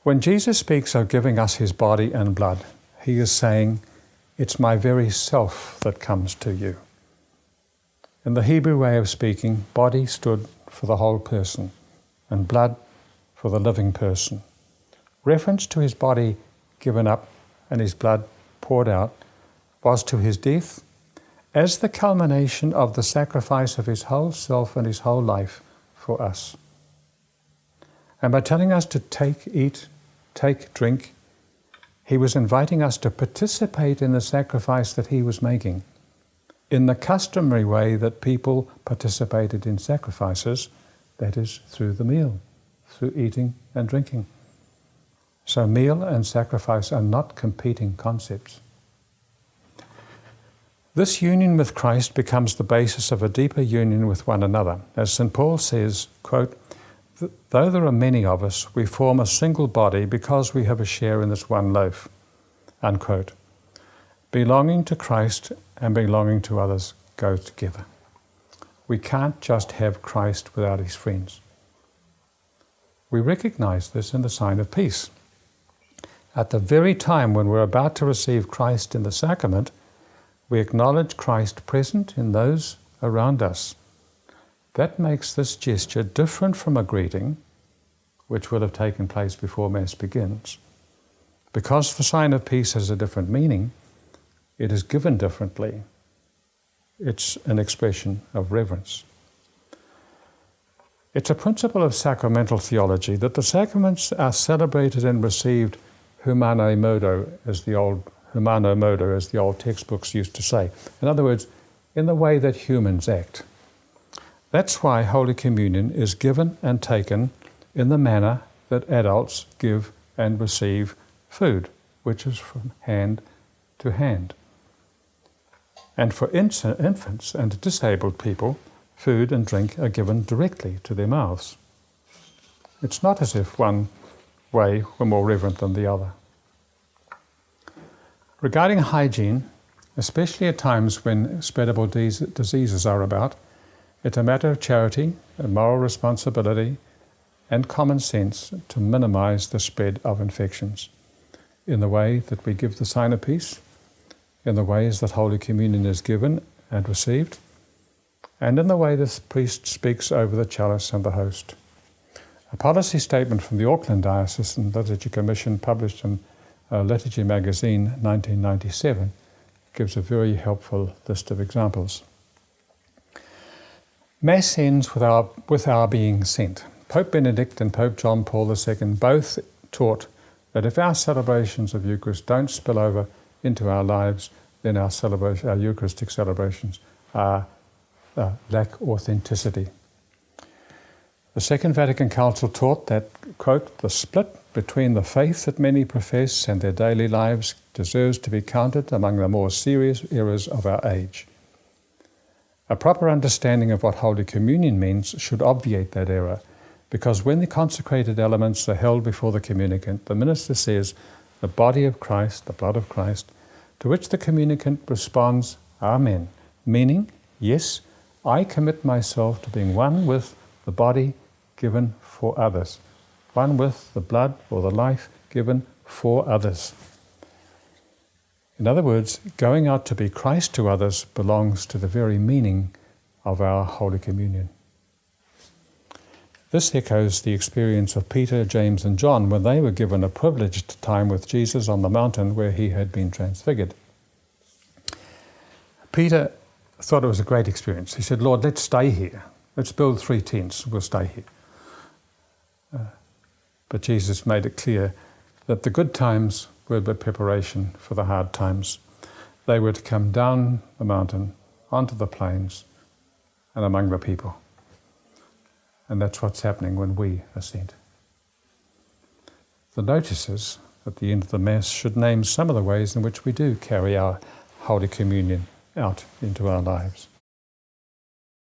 When Jesus speaks of giving us his body and blood, he is saying, it's my very self that comes to you. In the Hebrew way of speaking, body stood for the whole person and blood for the living person. Reference to his body given up and his blood poured out was to his death as the culmination of the sacrifice of his whole self and his whole life for us. And by telling us to take, eat, take, drink, he was inviting us to participate in the sacrifice that he was making in the customary way that people participated in sacrifices, that is, through the meal, through eating and drinking. So meal and sacrifice are not competing concepts. This union with Christ becomes the basis of a deeper union with one another. As St. Paul says, quote, though there are many of us, we form a single body because we have a share in this one loaf, unquote. Belonging to Christ and belonging to others go together. We can't just have Christ without his friends. We recognize this in the sign of peace. At the very time when we're about to receive Christ in the sacrament, we acknowledge Christ present in those around us. That makes this gesture different from a greeting, which would have taken place before Mass begins. Because the sign of peace has a different meaning, it is given differently. It's an expression of reverence. It's a principle of sacramental theology that the sacraments are celebrated and received humano modo, as the old textbooks used to say. In other words, in the way that humans act. That's why Holy Communion is given and taken in the manner that adults give and receive food, which is from hand to hand. And for infants and disabled people, food and drink are given directly to their mouths. It's not as if one way were more reverent than the other. Regarding hygiene, especially at times when spreadable diseases are about, it's a matter of charity and moral responsibility and common sense to minimize the spread of infections in the way that we give the sign of peace, in the ways that Holy Communion is given and received, and in the way the priest speaks over the chalice and the host. A policy statement from the Auckland Diocesan Liturgy Commission published in Liturgy Magazine 1997 gives a very helpful list of examples. Mass ends with our being sent. Pope Benedict and Pope John Paul II both taught that if our celebrations of Eucharist don't spill over into our lives, then our Eucharistic celebrations lack authenticity. The Second Vatican Council taught that, quote, the split between the faith that many profess and their daily lives deserves to be counted among the more serious errors of our age. A proper understanding of what Holy Communion means should obviate that error, because when the consecrated elements are held before the communicant, the minister says, the body of Christ, the blood of Christ, to which the communicant responds, Amen, meaning, yes, I commit myself to being one with the body given for others, one with the blood or the life given for others. In other words, going out to be Christ to others belongs to the very meaning of our Holy Communion. This echoes the experience of Peter, James, and John when they were given a privileged time with Jesus on the mountain where he had been transfigured. Peter thought it was a great experience. He said, Lord, let's stay here. Let's build 3 tents. We'll stay here. But Jesus made it clear that the good times were the preparation for the hard times. They were to come down the mountain, onto the plains, and among the people. And that's what's happening when we are sent. The notices at the end of the Mass should name some of the ways in which we do carry our Holy Communion out into our lives.